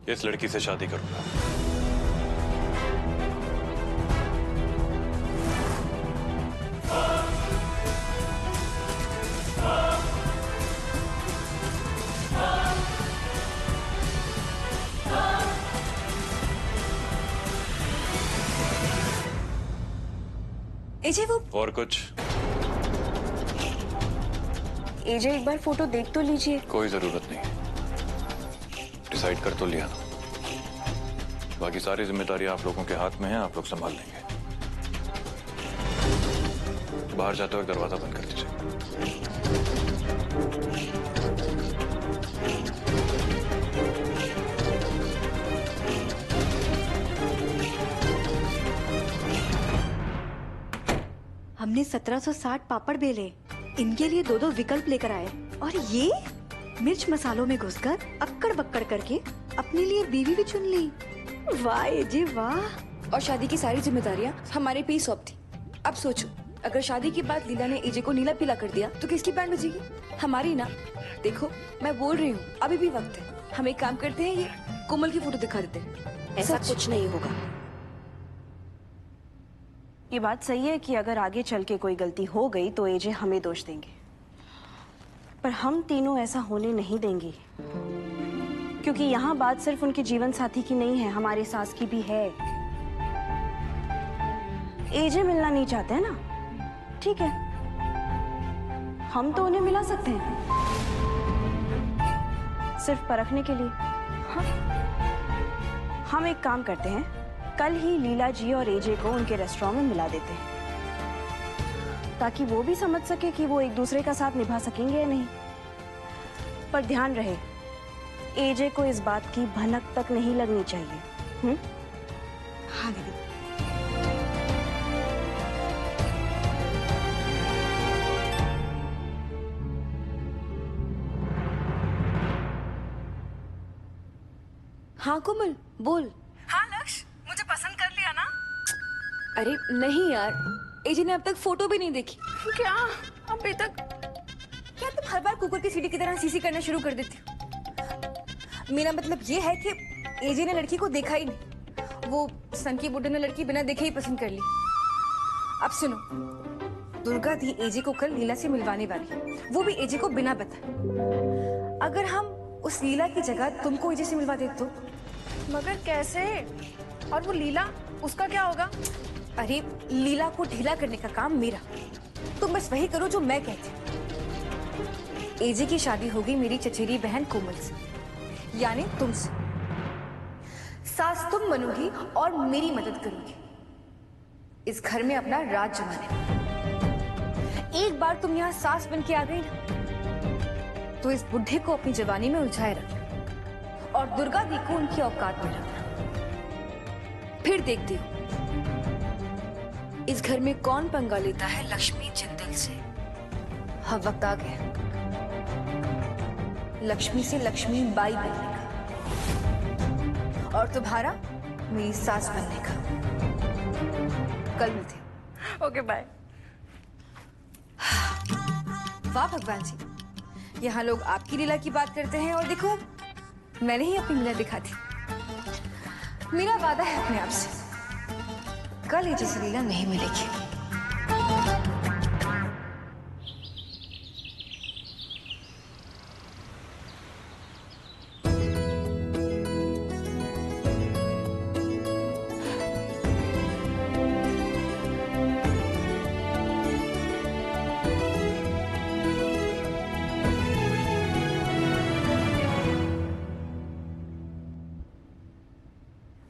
इस लड़की से शादी करूंगा। एजे वो और कुछ? एजे एक बार फोटो देख तो लीजिए। कोई जरूरत नहीं, डिसाइड कर तो लिया ना। बाकी सारी जिम्मेदारी आप लोगों के हाथ में है, आप लोग संभाल लेंगे। बाहर जाते हुए दरवाजा बंद कर दीजिए। हमने 1760 पापड़ बेले, इनके लिए 2-2 विकल्प लेकर आए, और ये मिर्च मसालों में घुसकर अक्कड़ बक्कड़ करके अपने लिए बीवी भी चुन ली। वाह एजे वाह। और शादी की सारी जिम्मेदारियां हमारे पे ही सौंप थी। अब सोचो, अगर शादी के बाद लीला ने एजे को नीला पीला कर दिया तो किसकी बैंड बजेगी? हमारी ना। देखो मैं बोल रही हूँ, अभी भी वक्त है। हम एक काम करते हैं, ये कोमल की फोटो दिखा देते हैं। ऐसा कुछ नहीं होगा। ये बात सही है कि अगर आगे चल के कोई गलती हो गई तो एजे हमें दोष देंगे, पर हम तीनों ऐसा होने नहीं देंगे, क्योंकि यहाँ बात सिर्फ उनके जीवन साथी की नहीं है, हमारे सास की भी है। एजे मिलना नहीं चाहते हैं ना, ठीक है, हम तो उन्हें मिला सकते हैं, सिर्फ परखने के लिए। हाँ? हम एक काम करते हैं, कल ही लीला जी और एजे को उनके रेस्टोरेंट में मिला देते हैं, ताकि वो भी समझ सके कि वो एक दूसरे का साथ निभा सकेंगे या नहीं। पर ध्यान रहे, एजे को इस बात की भनक तक नहीं लगनी चाहिए। हाँ दीदी। हाँ कोमल बोल। हाँ लक्ष्य, मुझे पसंद कर लिया ना? अरे नहीं यार, एजे ने अब तक फोटो भी नहीं देखी। क्या अभी तक? क्या तुम हर बार कुकुर की सीटी की तरह सीसी करना शुरू कर देती हो? मेरा मतलब ये है कि एजे ने लड़की को देखा ही नहीं। वो सन की बुड्ढे ने लड़की बिना देखे ही पसंद कर ली। अब सुनो, दुर्गा दी एजे को कल लीला से मिलवाने वाली है, वो भी एजे को बिना बताए। अगर हम उस लीला की जगह तुमको एजे से मिलवा दे तो? मगर कैसे? और वो लीला, उसका क्या होगा? अरे लीला को ढीला करने का काम मेरा, तुम बस वही करो जो मैं कहती हूँ। एजे की शादी होगी मेरी चचेरी बहन कोमल से, यानी तुमसे। सास तुम बनोगी और मेरी मदद करोगी इस घर में अपना राज जमाने में। एक बार तुम यहाँ सास बन के आ गई ना, तो इस बुढ़े को अपनी जवानी में उलझाए रखना और दुर्गा दी को उनकी औकात में रखना। फिर देखती हो इस घर में कौन पंगा लेता है लक्ष्मी जिंदल से। हाँ वक्त आ गया लक्ष्मी से लक्ष्मी बाई बनने का और तुम्हारा मेरी सास बनने का। कल मिलते हैं। Okay bye. वाह भगवान जी, यहाँ लोग आपकी लीला की बात करते हैं और देखो मैंने ही अपनी लीला दिखा दी। मेरा वादा है अपने आप से, कल ये जैसी लीला नहीं मिलेगी।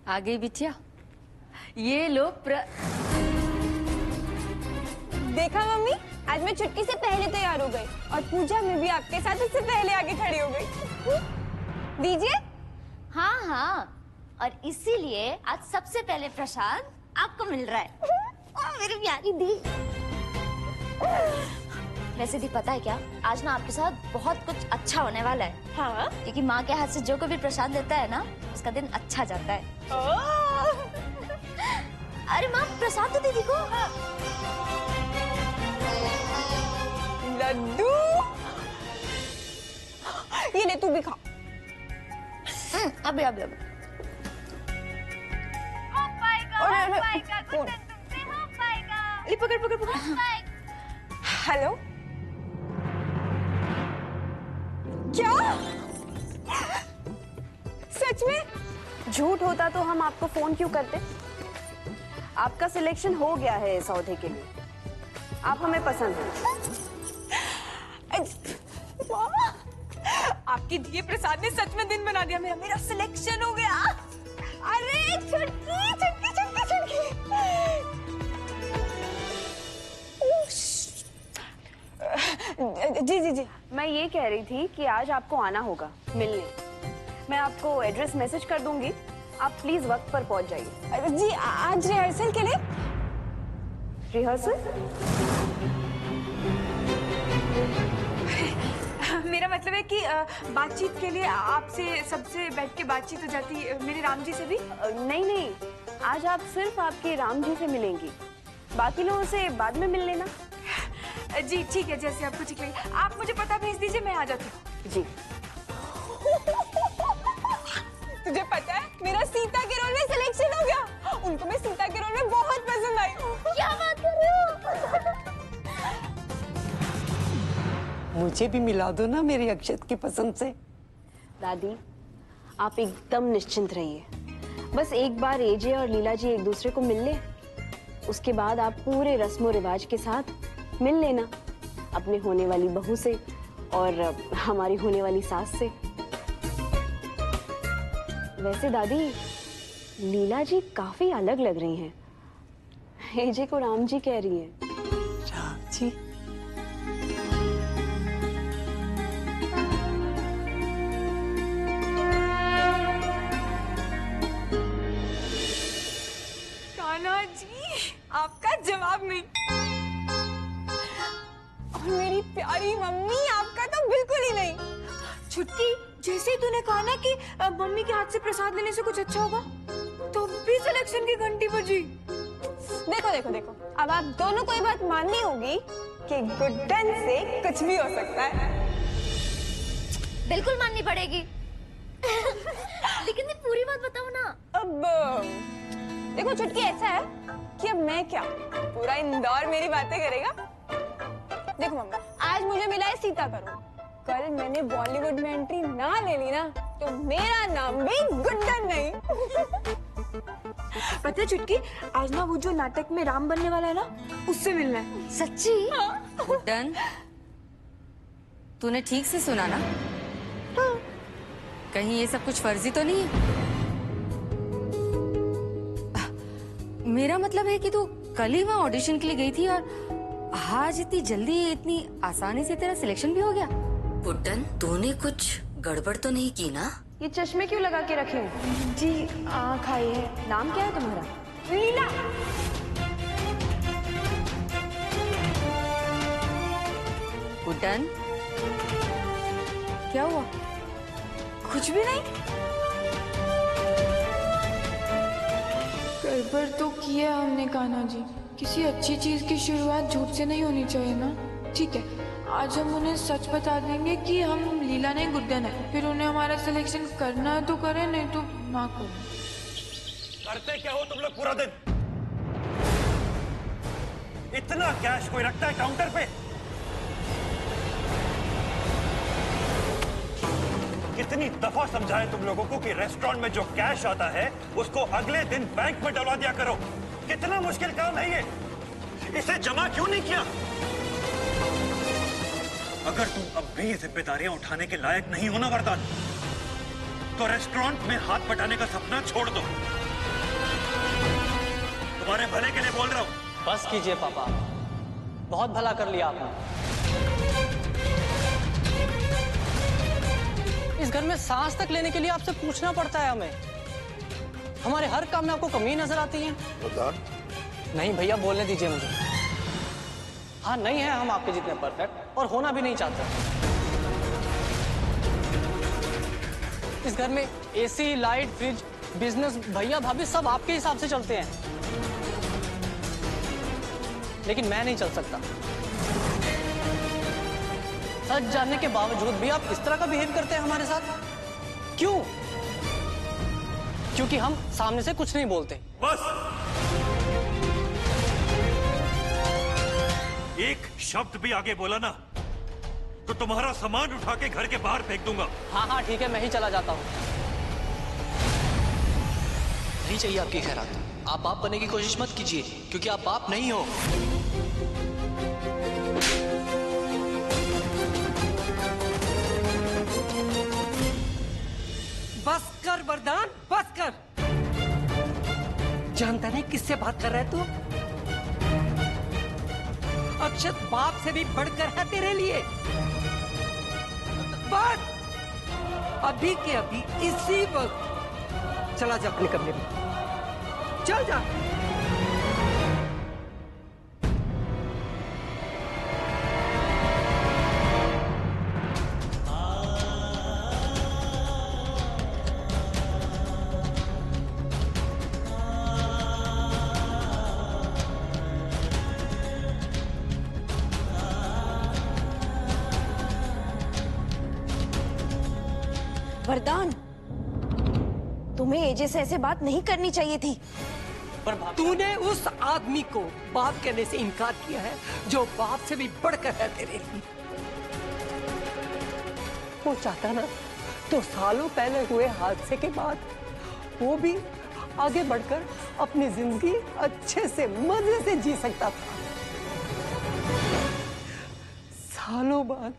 आ गई बिटिया, ये लो देखा मम्मी, आज मैं चुटकी से पहले तैयार हो गई और पूजा में भी आपके साथ उससे पहले आके खड़ी हो गई। दीजिए। हाँ हाँ, और इसीलिए आज सबसे पहले प्रसाद आपको मिल रहा है। ओ, मेरी प्यारी दी। वैसे दी पता है क्या, आज ना आपके साथ बहुत कुछ अच्छा होने वाला है। हाँ? क्योंकि माँ के हाथ से जो कोई भी प्रसाद लेता है ना, उसका दिन अच्छा जाता है। अरे माँ, प्रसाद तो दीदी को। लड्डू, ये ले तू भी खा। अभी अभी अभी। ले पकड़ पकड़ पकड़। हेलो, क्या सच में? झूठ होता तो हम आपको फोन क्यों करते? आपका सिलेक्शन हो गया है इस औहदे के लिए। आप हमें पसंद हैं। वाह, आपके दिए प्रसाद ने सच में दिन बना दिया। मेरा सिलेक्शन हो गया। अरे छुटकी छुटकी छुटकी छुटकी। जी जी जी, मैं ये कह रही थी कि आज आपको आना होगा मिलने। मैं आपको एड्रेस मैसेज कर दूंगी, आप प्लीज वक्त पर पहुंच जाइए। जी आज रिहर्सल के लिए? रिहर्सल? मेरा मतलब है कि बातचीत के लिए आपसे सबसे बैठ के बातचीत हो जाती मेरे राम जी से भी। नहीं नहीं, आज आप सिर्फ आपके राम जी से मिलेंगी, बाकी लोगों से बाद में मिल लेना। जी ठीक है, जैसे आपको ठीक लगे। आप मुझे पता भेज दीजिए, मैं आ जाती हूँ। जी। तुझे पता है मेरा सीता के रोल में सिलेक्शन हो गया। उनको मैं सीता के रोल में बहुत पसंद आई। क्या बात कर रहे हो? मुझे भी मिला दो ना मेरी अक्षत की पसंद से। दादी, आप एकदम निश्चिंत रहिए। बस एक बार एजे और लीला जी एक दूसरे को मिल ले, उसके बाद आप पूरे रस्मों रिवाज के साथ मिल लेना अपने होने वाली बहू से और हमारी होने वाली सास से। वैसे दादी, लीला जी काफी अलग लग रही हैं। एजे को राम जी कह रही हैं। राम जी? कान्हा जी, आपका जवाब नहीं। और मेरी प्यारी मम्मी, आपका तो बिल्कुल ही नहीं। छुटकी, जैसे ही तूने कहा ना कि मम्मी के हाथ से प्रसाद लेने से कुछ अच्छा होगा, तो भी सिलेक्शन की घंटी बजी। देखो देखो देखो, अब आप दोनों को ये बात माननी होगी कि गुड्डन से कुछ भी हो सकता है। बिल्कुल माननी पड़ेगी। लेकिन ये पूरी बात बताओ ना। अब देखो छुटकी, ऐसा है कि अब मैं क्या, पूरा इंदौर मेरी बातें करेगा। देखो मम्मा, आज मुझे मिला है सीता का रोल। कल मैंने बॉलीवुड में एंट्री ना ले ली ना, तो मेरा नाम भी गुड्डन नहीं। पता है छुटकी, आज ना वो जो नाटक में राम बनने वाला है ना, उससे मिलना है। सच्ची? गुड्डन, तूने ठीक से सुना ना? कहीं ये सब कुछ फर्जी तो नहीं है? मेरा मतलब है कि तू कल ही वहाँ ऑडिशन के लिए गई थी और आज इतनी जल्दी इतनी आसानी से तेरा सिलेक्शन भी हो गया। गुड्डन, तूने कुछ गड़बड़ तो नहीं की ना? ये चश्मे क्यों लगा के रखे हो? जी आँख आई है। नाम क्या है तुम्हारा? लीला। गुड्डन, क्या हुआ? कुछ भी नहीं। गड़बड़ तो की है हमने कान्हा जी। किसी अच्छी चीज की शुरुआत झूठ से नहीं होनी चाहिए ना। ठीक है, आज हम उन्हें सच बता देंगे कि हम लीला नहीं गुड्डन है। फिर उन्हें हमारा सिलेक्शन करना है तो करें, नहीं तो ना करें। करते क्या हो तुम लोग पूरा दिन? इतना कैश कोई रखता है काउंटर पे? कितनी दफा समझाए तुम लोगों को कि रेस्टोरेंट में जो कैश आता है उसको अगले दिन बैंक में डलवा दिया करो। कितना मुश्किल काम है ये, इसे जमा क्यों नहीं किया? अगर तुम अब भी ये जिम्मेदारियां उठाने के लायक नहीं हो ना वरदान, तो रेस्टोरेंट में हाथ बटाने का सपना छोड़ दो। तुम्हारे भले के लिए बोल रहा हूं। बस कीजिए पापा, बहुत भला कर लिया आपने। इस घर में सांस तक लेने के लिए आपसे पूछना पड़ता है हमें। हमारे हर काम में आपको कमी नजर आती है। नहीं भैया, बोलने दीजिए मुझे। हाँ, नहीं है हम आपके जितने परफेक्ट और होना भी नहीं चाहते। इस घर में एसी, लाइट, फ्रिज, बिजनेस, भैया भाभी सब आपके हिसाब से चलते हैं, लेकिन मैं नहीं चल सकता। सच जानने के बावजूद भी आप इस तरह का बिहेव करते हैं हमारे साथ, क्यों? क्योंकि हम सामने से कुछ नहीं बोलते। बस एक शब्द भी आगे बोला ना तो तुम्हारा सामान उठा के घर के बाहर फेंक दूंगा। हाँ हाँ ठीक है, मैं ही चला जाता हूँ। नहीं चाहिए आपकी खैरात। आप बाप बनने की कोशिश मत कीजिए, क्योंकि आप बाप नहीं हो। बस कर वरदान, बस कर। जानता नहीं किससे बात कर रहा है तू? अक्षत बाप से भी बढ़कर है तेरे लिए। बस अभी के अभी इसी वक्त चला जा अपने कमरे में, चल जा। वरदान, तुम्हें एजे से ऐसे बात नहीं करनी चाहिए थी। पर तूने उस आदमी को बाप कहने से इनकार किया है जो बाप से भी बढ़कर है तेरे लिए। वो चाहता ना तो सालों पहले हुए हादसे के बाद वो भी आगे बढ़कर अपनी जिंदगी अच्छे से मजे से जी सकता था। सालों बाद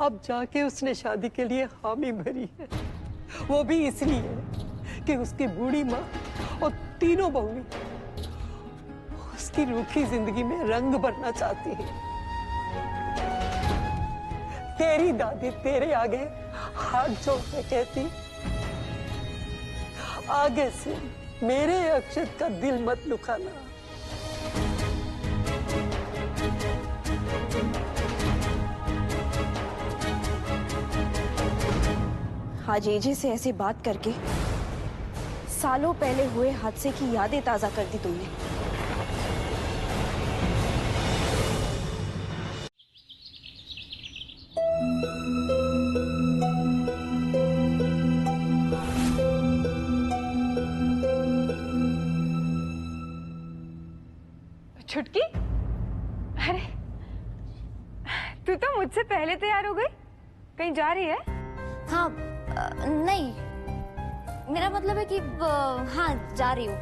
अब जाके उसने शादी के लिए हामी भरी है, वो भी इसलिए कि उसकी बूढ़ी माँ और तीनों बहुएं उसकी रूखी जिंदगी में रंग भरना चाहती हैं। तेरी दादी तेरे आगे हाथ जोड़ के कहती, आगे से मेरे अक्षत का दिल मत दुखाना। आज एजे से ऐसे बात करके सालों पहले हुए हादसे की यादें ताजा कर दी तुमने। छुटकी, अरे तू तो मुझसे पहले तैयार हो गई। कहीं जा रही है? हाँ नहीं, मेरा मतलब है कि हाँ जा रही हूँ।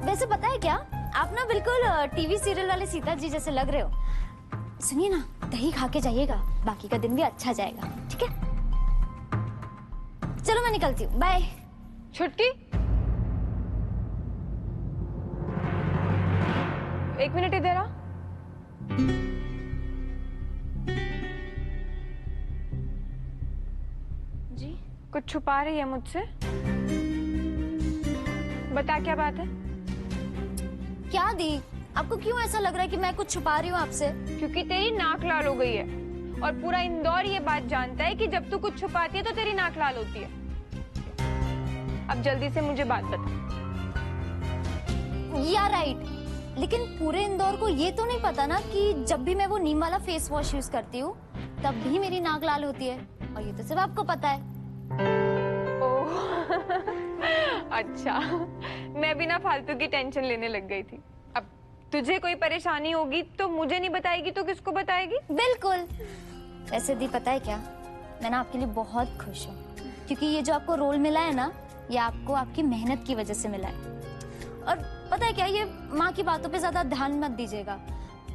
वैसे पता है क्या, आप ना बिल्कुल टीवी सीरियल वाले सीता जी जैसे लग रहे हो। सुनिए ना, दही खा के जाइएगा, बाकी का दिन भी अच्छा जाएगा, ठीक है? चलो मैं निकलती हूँ, बाय। छुटकी, एक मिनट इधर आ। जी? कुछ छुपा रही है मुझसे? बता क्या बात है? क्या दी, आपको क्यों ऐसा लग रहा है कि मैं कुछ छुपा रही हूँ आपसे? क्योंकि तेरी नाक लाल हो गई है और पूरा इंदौर ये बात जानता है कि जब तू कुछ छुपाती है तो तेरी नाक लाल होती है। अब जल्दी से मुझे बात बता। या राइट, लेकिन पूरे इंदौर को ये तो नहीं पता ना कि जब भी मैं वो नीम वाला फेस वॉश यूज करती हूँ तब भी मेरी नाक लाल होती है, और ये तो सिर्फ आपको पता है। ओह अच्छा, मैं भी ना फालतू की टेंशन लेने लग गई थी। अब तुझे कोई परेशानी होगी तो मुझे नहीं बताएगी तो किसको बताएगी? बिल्कुल। वैसे दी पता है क्या, मैं ना आपके लिए बहुत खुश हूँ, क्योंकि ये जो आपको रोल मिला है ना, ये आपको आपकी मेहनत की वजह से मिला है। और पता है क्या, ये माँ की बातों पे ज्यादा ध्यान मत दीजिएगा,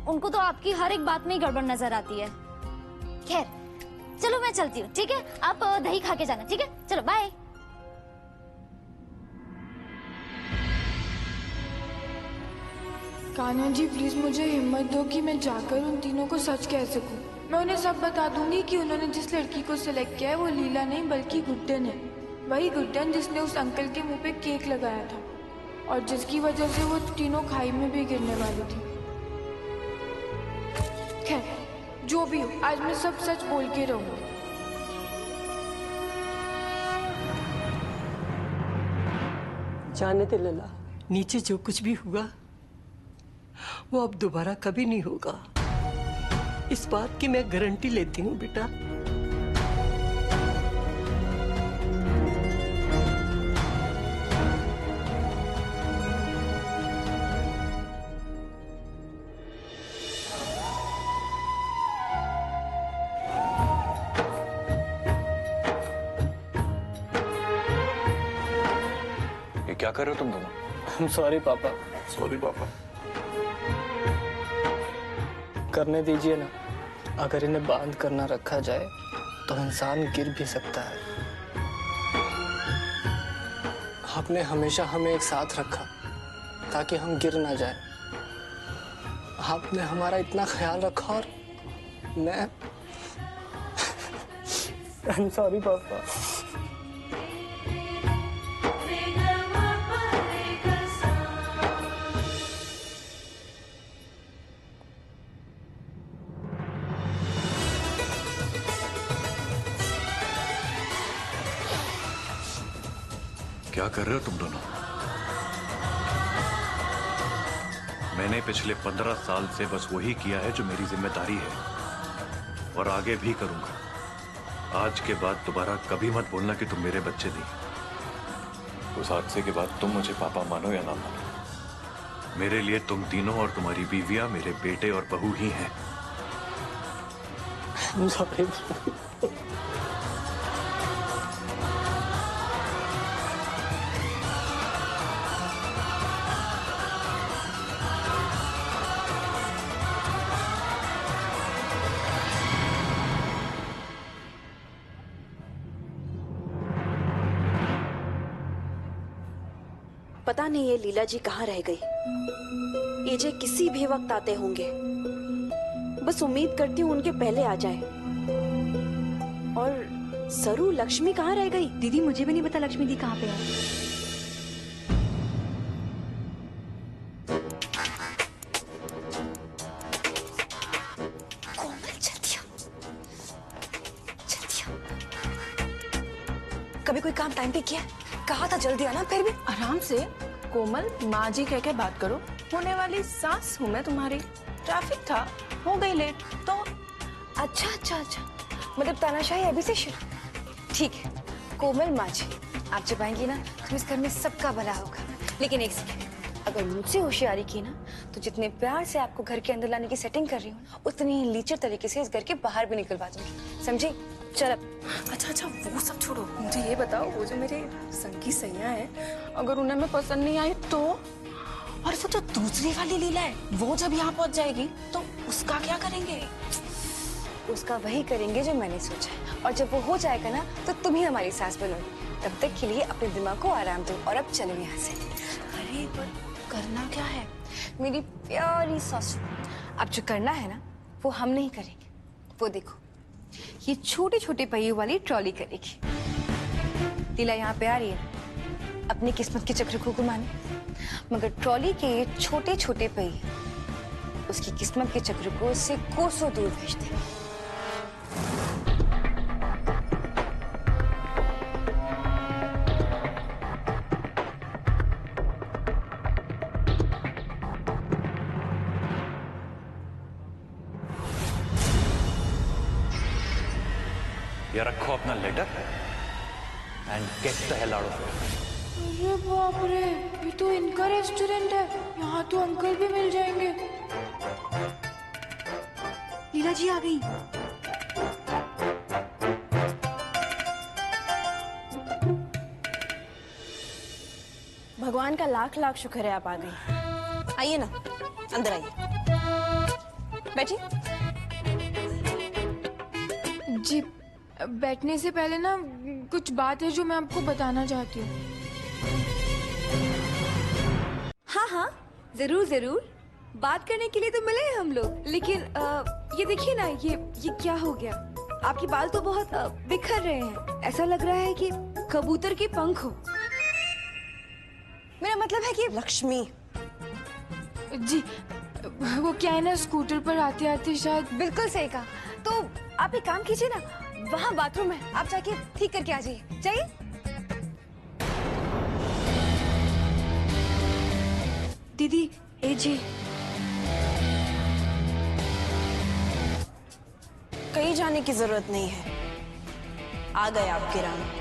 उनको तो आपकी हर एक बात में ही गड़बड़ नजर आती है। खैर चलो मैं चलती हूँ, ठीक है? आप दही खा के जाना, ठीक है? चलो बाय। कान्हा जी प्लीज मुझे हिम्मत दो कि मैं जाकर उन तीनों को सच कह सकूं। मैं उन्हें सब बता दूंगी कि उन्होंने जिस लड़की को सिलेक्ट किया है वो लीला नहीं बल्कि गुड्डन है। वही गुड्डन जिसने उस अंकल के मुंह पे केक लगाया था और जिसकी वजह से वो तीनों खाई में भी गिरने वाली थी। खैर जो भी हो, आज मैं सब सच बोल के रहूंगी। जाने दे लला, नीचे जो कुछ भी हुआ वो अब दोबारा कभी नहीं होगा, इस बात की मैं गारंटी लेती हूँ बेटा। क्या कर रहे हो तुम दोनों? I'm sorry पापा। सॉरी पापा। करने दीजिए ना। अगर इन्हें बांध कर ना रखा जाए तो इंसान गिर भी सकता है। आपने हमेशा हमें एक साथ रखा ताकि हम गिर ना जाए। आपने हमारा इतना ख्याल रखा और मैं I'm sorry पापा। क्या कर रहे हो तुम दोनों? मैंने पिछले 15 साल से बस वही किया है जो मेरी जिम्मेदारी है और आगे भी करूंगा। आज के बाद दोबारा कभी मत बोलना कि तुम मेरे बच्चे नहीं। उस हादसे के बाद तुम मुझे पापा मानो या ना मानो, मेरे लिए तुम तीनों और तुम्हारी बीवियां मेरे बेटे और बहू ही हैं। Sorry। पता नहीं ये लीला जी कहाँ रह गई। एजे किसी भी वक्त आते होंगे। बस उम्मीद करती हूँ उनके पहले आ जाए। और सरू लक्ष्मी कहाँ रह गई? दीदी मुझे भी नहीं पता लक्ष्मी दी कहाँ पे है। कोमल चतिया। कभी कोई काम टाइम पे किया? कहा था जल्दी आना, फिर भी आराम से। कोमल, माँ जी कह के बात करो। होने वाली सास हूँ मैं तुम्हारी। ट्रैफिक था, हो गई लेट तो। अच्छा अच्छा अच्छा, मतलब तानाशाही अभी से शुरू। ठीक है कोमल माँ जी, आप जब आएंगी ना तो इस घर में सबका भला होगा। लेकिन एक सेकेंड, अगर मुझसे होशियारी की ना तो जितने प्यार से आपको घर के अंदर लाने की सेटिंग कर रही हूँ उतनी ही लीचर तरीके से इस घर के बाहर भी निकलवा दूंगी, समझे? चल अब। अच्छा अच्छा, वो सब छोड़ो, मुझे ये बताओ, वो जो मेरे संगी सैया है, अगर उन्हें मैं पसंद नहीं आई तो? और वो जो दूसरी वाली लीला है, वो जब यहाँ पहुंच जाएगी तो उसका क्या करेंगे? उसका वही करेंगे जो मैंने सोचा है, और जब वो हो जाएगा ना तो तुम ही हमारी सास बनोगी। तब तक के लिए अपने दिमाग को आराम दो और अब चलो यहाँ से। अरे पर करना क्या है? मेरी प्यारी सासू, अब जो करना है ना वो हम नहीं करेंगे। वो देखो, ये छोटे छोटे पहियों वाली ट्रॉली करेगी। लीला यहाँ पे आ रही है अपनी किस्मत के चक्र को घुमाने, मगर ट्रॉली के ये छोटे छोटे पहिए उसकी किस्मत के चक्र को उससे कोसों दूर भेज देंगे। ये रखो अपना letter and get the hell out of here. अरे बाप रे, ये तो इनका रेस्टोरेंट है, यहाँ तो अंकल भी मिल जाएंगे। लीला जी आ गई। भगवान का लाख लाख शुक्र है आप आ गई। आइए ना, अंदर आइए, बैठिए। जी, बैठने से पहले ना कुछ बात है जो मैं आपको बताना चाहती हूँ। हाँ हाँ जरूर जरूर, बात करने के लिए तो मिले हैं हम लोग। लेकिन ये देखिए ना, ये क्या हो गया? आपके बाल तो बहुत बिखर रहे हैं, ऐसा लग रहा है कि कबूतर के पंख हो। मेरा मतलब है कि लक्ष्मी जी, वो क्या है ना, स्कूटर पर आते आते शायद। बिल्कुल सही कहा। तो आप एक काम कीजिए ना, वहाँ बाथरूम है, आप जाके ठीक करके आ जाइए। जाइए। दीदी, एजे कहीं जाने की जरूरत नहीं है, आ गए आपके राम।